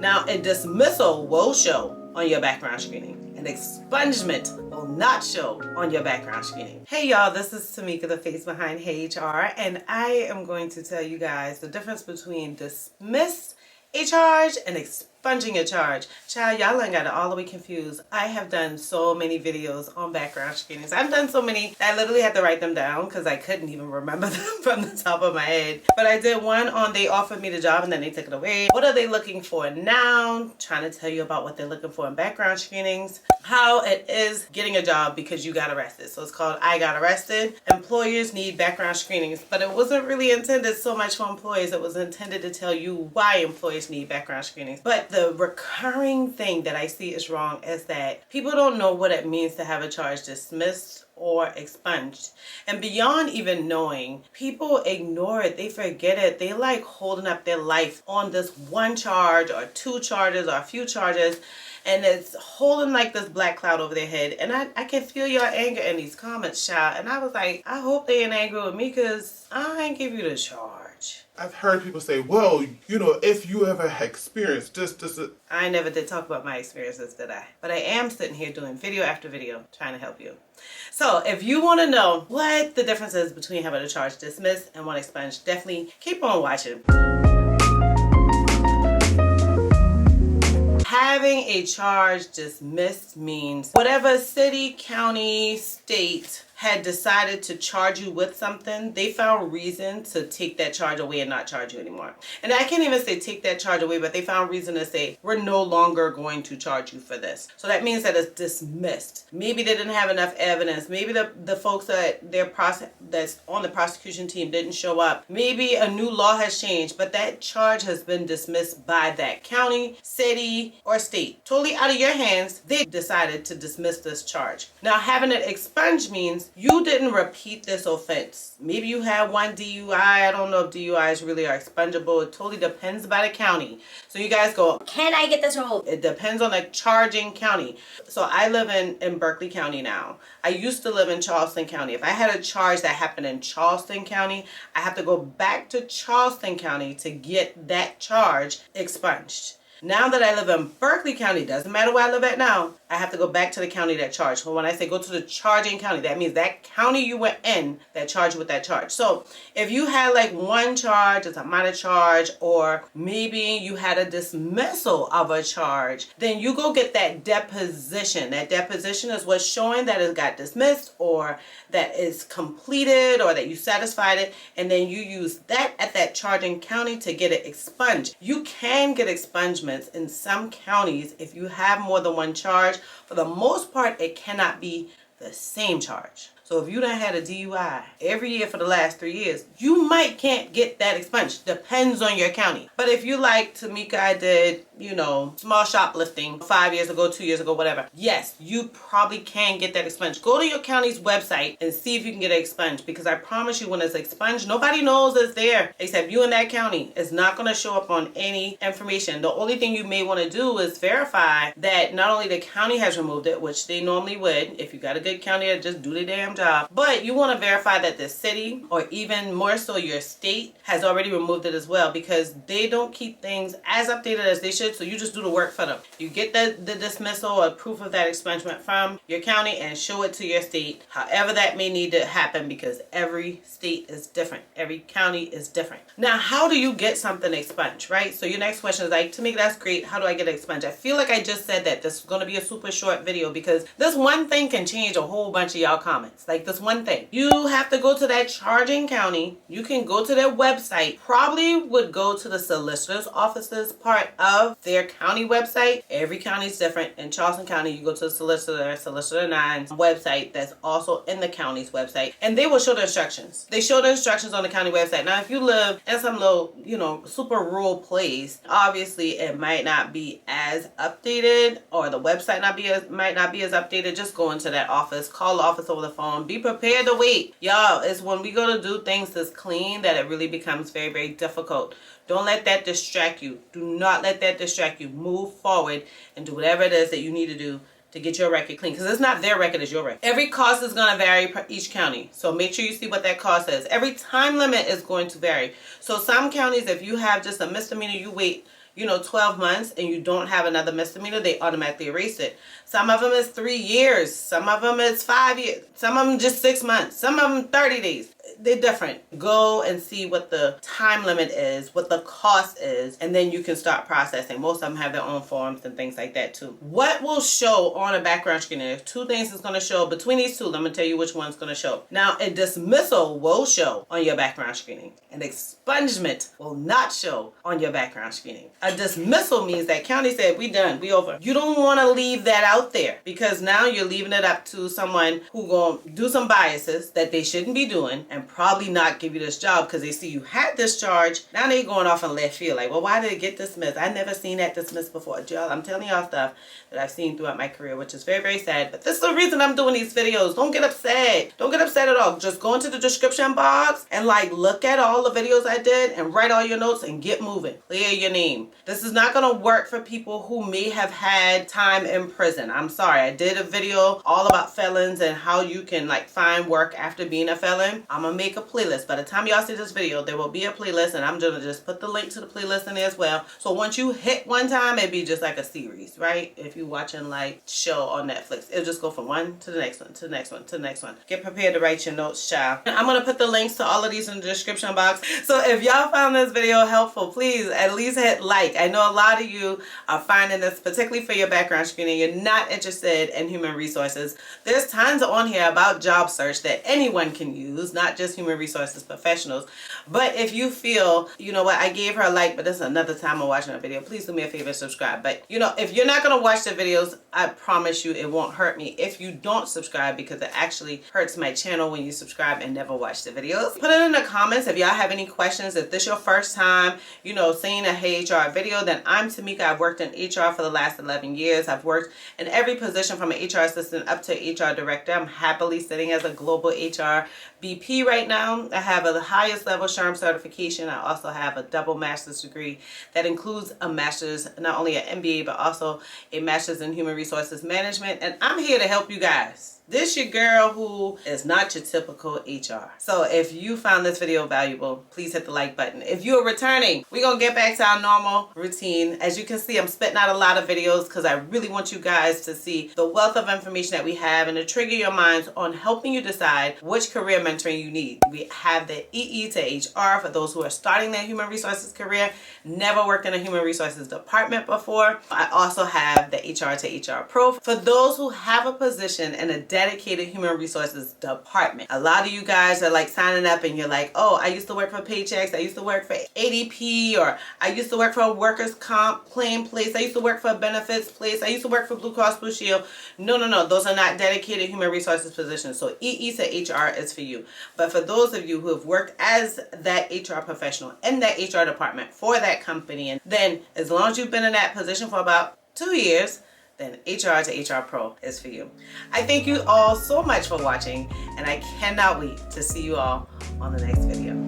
Now, a dismissal will show on your background screening. An expungement will not show on your background screening. Hey y'all, this is Tamika, the face behind Heyyy HR, and I am going to tell you guys the difference between dismiss a charge and expunging a charge. Child, y'all ain't got it all the way confused. I have done so many videos on background screenings. I've done so many, I literally had to write them down because I couldn't even remember them from the top of my head. But I did one on they offered me the job and then they took it away. What are they looking for now? Trying to tell you about what they're looking for in background screenings. How it is getting a job because you got arrested. So it's called I Got Arrested. Employers need background screenings, but it wasn't really intended so much for employees. It was intended to tell you why employees need background screenings. But the recurring thing that I see is wrong is that people don't know what it means to have a charge dismissed or expunged. And beyond even knowing, people ignore it. They forget it. They like holding up their life on this one charge or two charges or a few charges. And it's holding like this black cloud over their head. And I can feel your anger in these comments, child. And I was like, I hope they ain't angry with me because I ain't give you the charge. I've heard people say, well, you know, if you ever experienced this. I never did talk about my experiences, did I? But I am sitting here doing video after video trying to help you. So if you want to know what the difference is between having a charge dismissed and one expunged, definitely keep on watching. Having a charge dismissed means whatever city, county, state had decided to charge you with something, they found reason to take that charge away and not charge you anymore. And I can't even say take that charge away, but they found reason to say, we're no longer going to charge you for this. So that means that it's dismissed. Maybe they didn't have enough evidence. Maybe the folks that's on the prosecution team didn't show up. Maybe a new law has changed, but that charge has been dismissed by that county, city, or state. Totally out of your hands, they decided to dismiss this charge. Now, having it expunged means you didn't repeat this offense. Maybe you had one DUI. I don't know if DUIs really are expungible. It totally depends by the county. So you guys go, can I get this role? It depends on the charging county. So I live in Berkeley County now. I used to live in Charleston County. If I had a charge that happened in Charleston County, I have to go back to Charleston County to get that charge expunged. Now that I live in Berkeley County, doesn't matter where I live at now, I have to go back to the county that charged. So when I say go to the charging county, that means that county you were in that charged with that charge. So if you had like one charge, it's a minor charge, or maybe you had a dismissal of a charge, then you go get that deposition. That deposition is what's showing that it got dismissed or that it's completed or that you satisfied it, and then you use that at that charging county to get it expunged. You can get expungements in some counties if you have more than one charge. For the most part, it cannot be the same charge. So if you done had a DUI every year for the last 3 years, you can't get that expunged. Depends on your county. But if you like Tamika, I did, you know, small shoplifting 5 years ago, 2 years ago, whatever. Yes, you probably can get that expunged. Go to your county's website and see if you can get it expunged, because I promise you when it's expunged, nobody knows it's there except you in that county. It's not going to show up on any information. The only thing you may want to do is verify that not only the county has removed it, which they normally would, if you got a good county that just do the damn job, but you want to verify that the city, or even more so your state, has already removed it as well, because they don't keep things as updated as they should. So you just do the work for them. You get the dismissal or proof of that expungement from your county and show it to your state, however that may need to happen, because every state is different. Every county is different. Now, how do you get something expunged, right? So your next question is like, Tamika, that's great. How do I get it expunged? I feel like I just said that this is going to be a super short video, because this one thing can change a whole bunch of y'all comments. Like this one thing. You have to go to that charging county. You can go to their website. Probably would go to the solicitor's offices part of their county website. Every county is different. In Charleston County, you go to the Solicitor 9's website that's also in the county's website, and they will show the instructions. They show the instructions on the county website. Now, if you live in some little, you know, super rural place, obviously it might not be as updated, or the website might not be as updated. Just go into that office, call the office over the phone, be prepared to wait. Y'all, it's when we go to do things that's clean that it really becomes very, very difficult. Don't let that distract you. Do not let that distract you. Move forward and do whatever it is that you need to do to get your record clean, because it's not their record, it's your record. Every cost is going to vary per each county, so make sure you see what that cost is. Every time limit is going to vary. So some counties, if you have just a misdemeanor, you wait 12 months and you don't have another misdemeanor, they automatically erase it. Some of them is 3 years. Some of them is 5 years. Some of them just 6 months. Some of them 30 days. They're different. Go and see what the time limit is, what the cost is, and then you can start processing. Most of them have their own forms and things like that too. What will show on a background screening? There's 2 things that's going to show. Between these 2, I'm going to tell you which one's going to show. Now, a dismissal will show on your background screening. An expungement will not show on your background screening. A dismissal means that county said, we done, we over. You don't want to leave that out there because now you're leaving it up to someone who going to do some biases that they shouldn't be doing and probably not give you this job because they see you had this charge. Now they going off in left field like, well, why did it get dismissed? I never seen that dismissed before. Y'all, I'm telling y'all stuff that I've seen throughout my career, which is very, very sad. But this is the reason I'm doing these videos. Don't get upset. Don't get upset at all. Just go into the description box and like look at all the videos I did and write all your notes and get moving. Clear your name. This is not going to work for people who may have had time in prison. I'm sorry. I did a video all about felons and how you can like find work after being a felon. I'm going to make a playlist. By the time y'all see this video, there will be a playlist and I'm going to just put the link to the playlist in there as well. So once you hit one time, it'd be just like a series, right? If you're watching like show on Netflix, it'll just go from one to the next one, to the next one, to the next one. Get prepared to write your notes, child. I'm going to put the links to all of these in the description box. So if y'all found this video helpful, please at least hit like. I know a lot of you are finding this, particularly for your background screening, you're not interested in human resources. There's tons on here about job search that anyone can use, not just human resources professionals. But if you feel, you know what, I gave her a like, but this is another time of watching a video, please do me a favor and subscribe. But if you're not going to watch the videos, I promise you it won't hurt me if you don't subscribe, because it actually hurts my channel when you subscribe and never watch the videos. Put it in the comments if y'all have any questions. If this is your first time, seeing a Heyyy HR video, then I'm Tamika. I've worked in HR for the last 11 years. I've worked in every position from an HR assistant up to HR director. I'm happily sitting as a global HRBP right now. I have the highest level SHRM certification. I also have a double master's degree that includes a master's, not only an MBA, but also a master's in human resources management. And I'm here to help you guys. This your girl who is not your typical HR. So if you found this video valuable, please hit the like button. If you are returning, we're going to get back to our normal routine. As you can see, I'm spitting out a lot of videos because I really want you guys to see the wealth of information that we have and to trigger your minds on helping you decide which career mentoring you need. We have the EE to HR for those who are starting their human resources career, never worked in a human resources department before. I also have the HR to HR Pro for those who have a position in a dedicated human resources department. A lot of you guys are like signing up and you're like, oh, I used to work for Paychecks, I used to work for ADP, or I used to work for a workers' comp claim place, I used to work for a benefits place, I used to work for Blue Cross Blue Shield. No, those are not dedicated human resources positions. So EE to HR is for you. But for those of you who have worked as that HR professional in that HR department for that company, and then as long as you've been in that position for about 2 years, then HR to HR Pro is for you. I thank you all so much for watching, and I cannot wait to see you all on the next video.